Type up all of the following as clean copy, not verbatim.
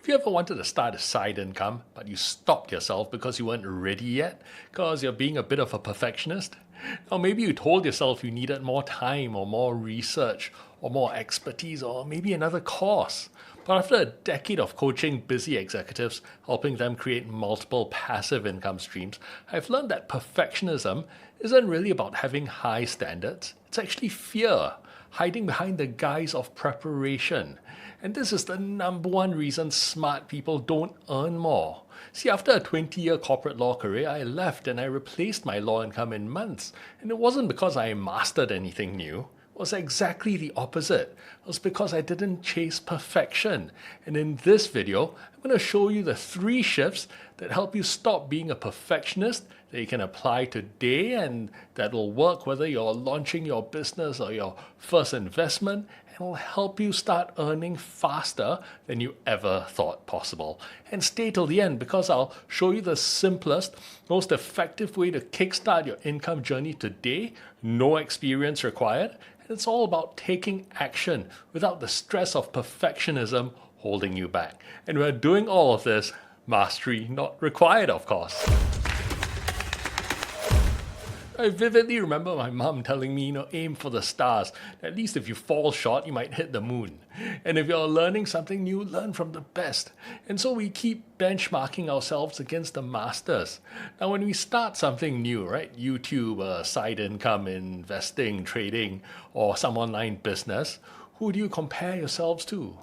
Have you ever wanted to start a side income, but you stopped yourself because you weren't ready yet, because you're being a bit of a perfectionist? Or maybe you told yourself you needed more time or more research or more expertise or maybe another course. But after a decade of coaching busy executives, helping them create multiple passive income streams, I've learned that perfectionism isn't really about having high standards. It's actually fear, hiding behind the guise of preparation. And this is the number one reason smart people don't earn more. See, after a 20-year corporate law career, I left and I replaced my law income in months. And it wasn't because I mastered anything new. It was exactly the opposite. It was because I didn't chase perfection. And in this video, I'm going to show you the 3 shifts that help you stop being a perfectionist that you can apply today and that will work whether you're launching your business or your first investment, and will help you start earning faster than you ever thought possible. And stay till the end because I'll show you the simplest, most effective way to kickstart your income journey today, no experience required. And it's all about taking action without the stress of perfectionism holding you back. And we're doing all of this, mastery not required, of course. I vividly remember my mom telling me, aim for the stars. At least if you fall short, you might hit the moon. And if you're learning something new, learn from the best. And so we keep benchmarking ourselves against the masters. Now, when we start something new, right, YouTube, side income, investing, trading, or some online business, who do you compare yourselves to?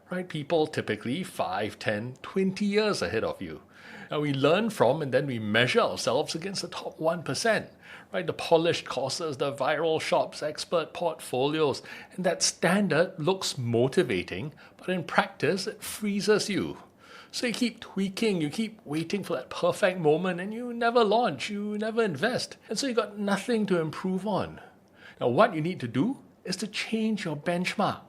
Right, people typically 5, 10, 20 years ahead of you. Now we learn from and then we measure ourselves against the top 1%, right? The polished courses, the viral shops, expert portfolios, and that standard looks motivating, but in practice it freezes you. So you keep tweaking, you keep waiting for that perfect moment, and you never launch, you never invest, and so you got nothing to improve on. Now what you need to do is to change your benchmark,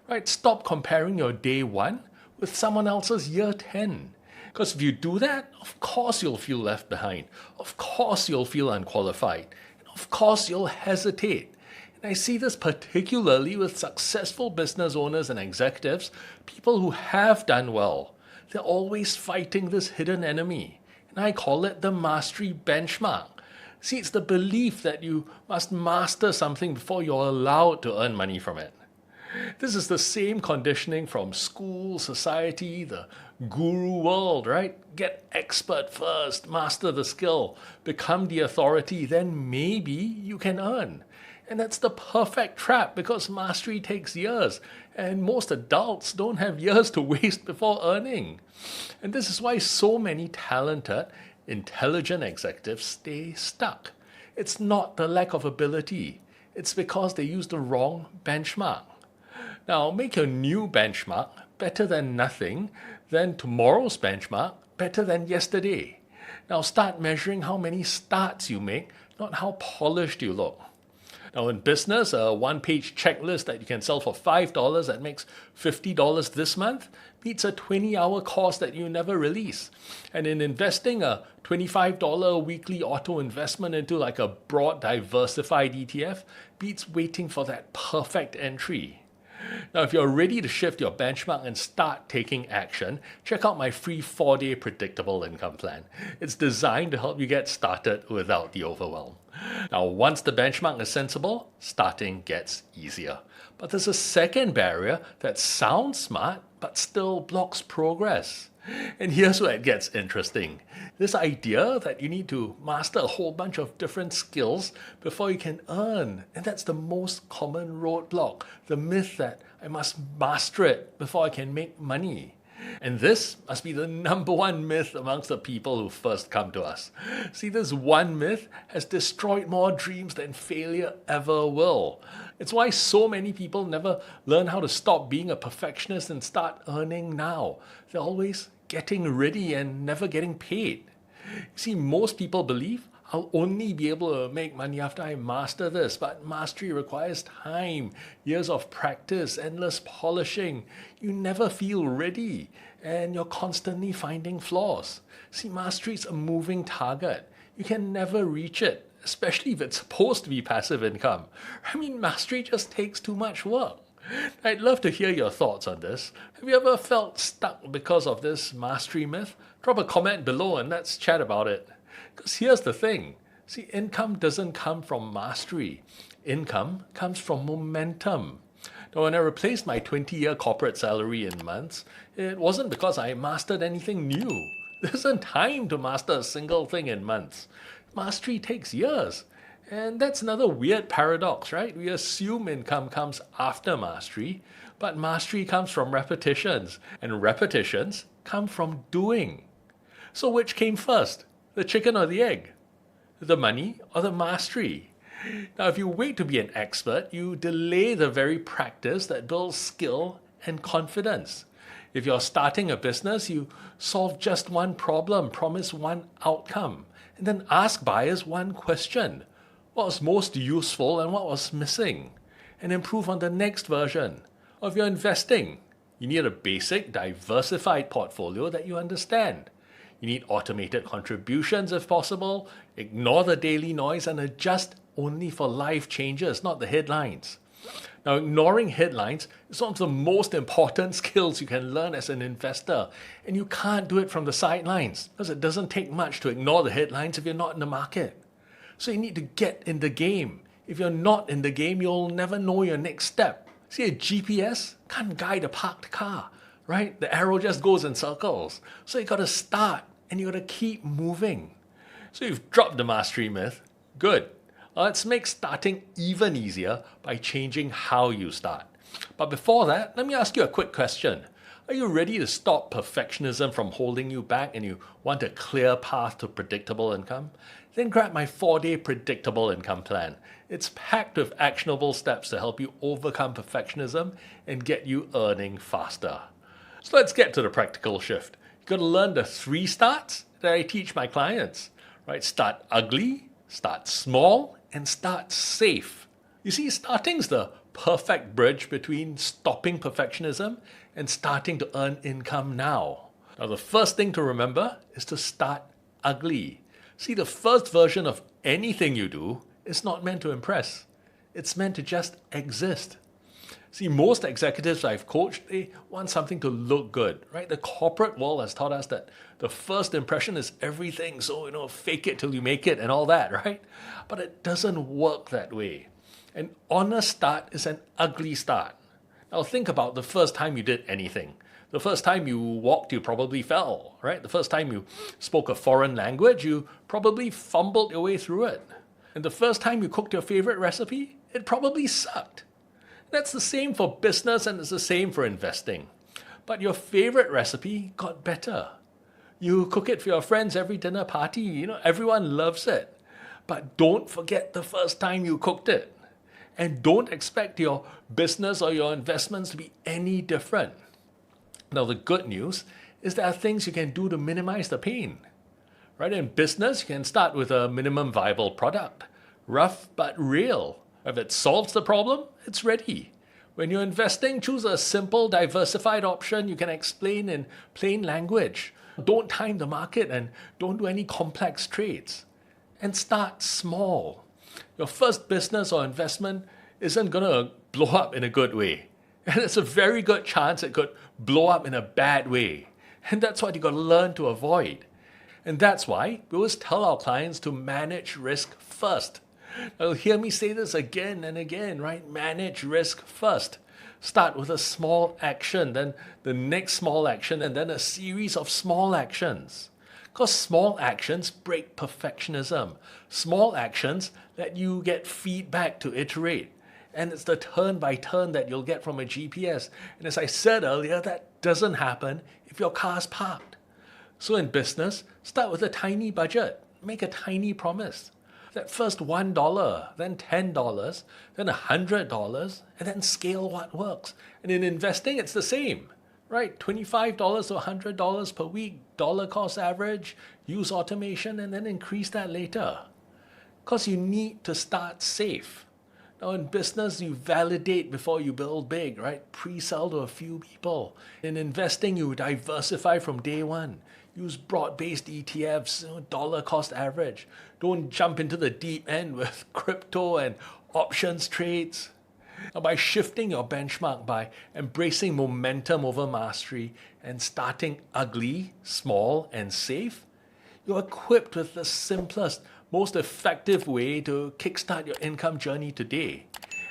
right? Stop comparing your day 1 with someone else's year 10. Because if you do that, of course you'll feel left behind. Of course you'll feel unqualified. And of course you'll hesitate. And I see this particularly with successful business owners and executives, people who have done well. They're always fighting this hidden enemy. And I call it the mastery benchmark. See, it's the belief that you must master something before you're allowed to earn money from it. This is the same conditioning from school, society, the guru world, right? Get expert first, master the skill, become the authority, then maybe you can earn. And that's the perfect trap because mastery takes years, and most adults don't have years to waste before earning. And this is why so many talented, intelligent executives stay stuck. It's not the lack of ability, it's because they use the wrong benchmark. Now, make your new benchmark better than nothing, then tomorrow's benchmark better than yesterday. Now, start measuring how many starts you make, not how polished you look. Now, in business, a one-page checklist that you can sell for $5 that makes $50 this month beats a 20-hour course that you never release. And in investing, a $25 weekly auto investment into like a broad, diversified ETF beats waiting for that perfect entry. Now, if you're ready to shift your benchmark and start taking action, check out my free 4-day predictable income plan. It's designed to help you get started without the overwhelm. Now, once the benchmark is sensible, starting gets easier. But there's a second barrier that sounds smart, but still blocks progress. And here's where it gets interesting. This idea that you need to master a whole bunch of different skills before you can earn. And that's the most common roadblock. The myth that I must master it before I can make money. And this must be the number one myth amongst the people who first come to us. See, this one myth has destroyed more dreams than failure ever will. It's why so many people never learn how to stop being a perfectionist and start earning now. They're always getting ready and never getting paid. See, most people believe I'll only be able to make money after I master this, but mastery requires time, years of practice, endless polishing. You never feel ready, and you're constantly finding flaws. See, mastery is a moving target. You can never reach it, especially if it's supposed to be passive income. I mean, mastery just takes too much work. I'd love to hear your thoughts on this. Have you ever felt stuck because of this mastery myth? Drop a comment below and let's chat about it. Because here's the thing. See, income doesn't come from mastery. Income comes from momentum. Now, when I replaced my 20-year corporate salary in months, it wasn't because I mastered anything new. There isn't time to master a single thing in months. Mastery takes years. And that's another weird paradox, right? We assume income comes after mastery, but mastery comes from repetitions, and repetitions come from doing. So which came first, the chicken or the egg? The money or the mastery? Now, if you wait to be an expert, you delay the very practice that builds skill and confidence. If you're starting a business, you solve just one problem, promise one outcome, and then ask buyers one question. What was most useful and what was missing? And improve on the next version. Or if you're investing, you need a basic, diversified portfolio that you understand. You need automated contributions if possible, ignore the daily noise and adjust only for life changes, not the headlines. Now, ignoring headlines is one of the most important skills you can learn as an investor, and you can't do it from the sidelines because it doesn't take much to ignore the headlines if you're not in the market. So you need to get in the game. If you're not in the game, you'll never know your next step. See, a GPS can't guide a parked car, right? The arrow just goes in circles. So you got to start and you got to keep moving. So you've dropped the mastery myth. Good. Let's make starting even easier by changing how you start. But before that, let me ask you a quick question. Are you ready to stop perfectionism from holding you back and you want a clear path to predictable income? Then grab my 4-day predictable income plan. It's packed with actionable steps to help you overcome perfectionism and get you earning faster. So let's get to the practical shift. You've got to learn the 3 starts that I teach my clients. Right? Start ugly, start small, and start safe. You see, starting's the perfect bridge between stopping perfectionism and starting to earn income now. Now, the first thing to remember is to start ugly. See, the first version of anything you do is not meant to impress. It's meant to just exist. See, most executives I've coached, they want something to look good, right? The corporate world has taught us that the first impression is everything. So, fake it till you make it and all that, right? But it doesn't work that way. An honest start is an ugly start. Now think about the first time you did anything. The first time you walked, you probably fell, right? The first time you spoke a foreign language, you probably fumbled your way through it. And the first time you cooked your favorite recipe, it probably sucked. That's the same for business and it's the same for investing. But your favorite recipe got better. You cook it for your friends every dinner party, everyone loves it. But don't forget the first time you cooked it. And don't expect your business or your investments to be any different. Now, the good news is there are things you can do to minimize the pain. Right? In business, you can start with a minimum viable product. Rough but real. If it solves the problem, it's ready. When you're investing, choose a simple, diversified option you can explain in plain language. Don't time the market and don't do any complex trades. And start small. Your first business or investment isn't going to blow up in a good way. And it's a very good chance it could blow up in a bad way. And that's what you got to learn to avoid. And that's why we always tell our clients to manage risk first. Now, you'll hear me say this again and again, right? Manage risk first. Start with a small action, then the next small action, and then a series of small actions. Because small actions break perfectionism. Small actions let you get feedback to iterate. And it's the turn by turn that you'll get from a GPS. And as I said earlier, that doesn't happen if your car's parked. So in business, start with a tiny budget. Make a tiny promise. That first $1, then $10, then $100, and then scale what works. And in investing, it's the same. Right, $25 to $100 per week, dollar cost average, use automation, and then increase that later. Because you need to start safe. Now in business, you validate before you build big, right? Pre-sell to a few people. In investing, you diversify from day one. Use broad-based ETFs, dollar cost average. Don't jump into the deep end with crypto and options trades. Now, by shifting your benchmark, by embracing momentum over mastery and starting ugly, small, and safe, you're equipped with the simplest, most effective way to kickstart your income journey today.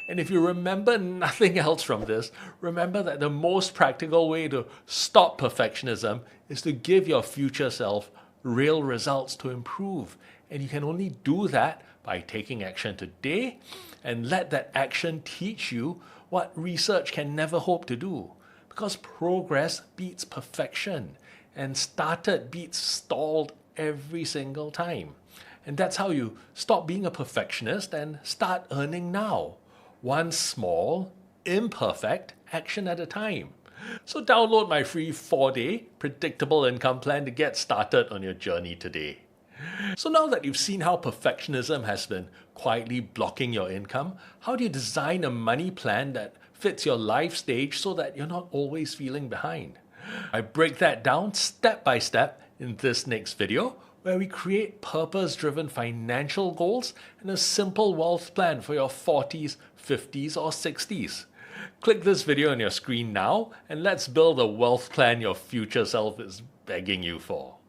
And if you remember nothing else from this, remember that the most practical way to stop perfectionism is to give your future self real results to improve. And you can only do that by taking action today and let that action teach you what research can never hope to do. Because progress beats perfection and started beats stalled every single time. And that's how you stop being a perfectionist and start earning now. One small, imperfect action at a time. So download my free 4-day predictable income plan to get started on your journey today. So now that you've seen how perfectionism has been quietly blocking your income, how do you design a money plan that fits your life stage so that you're not always feeling behind? I break that down step by step in this next video, where we create purpose-driven financial goals and a simple wealth plan for your 40s, 50s, or 60s. Click this video on your screen now, and let's build a wealth plan your future self is begging you for.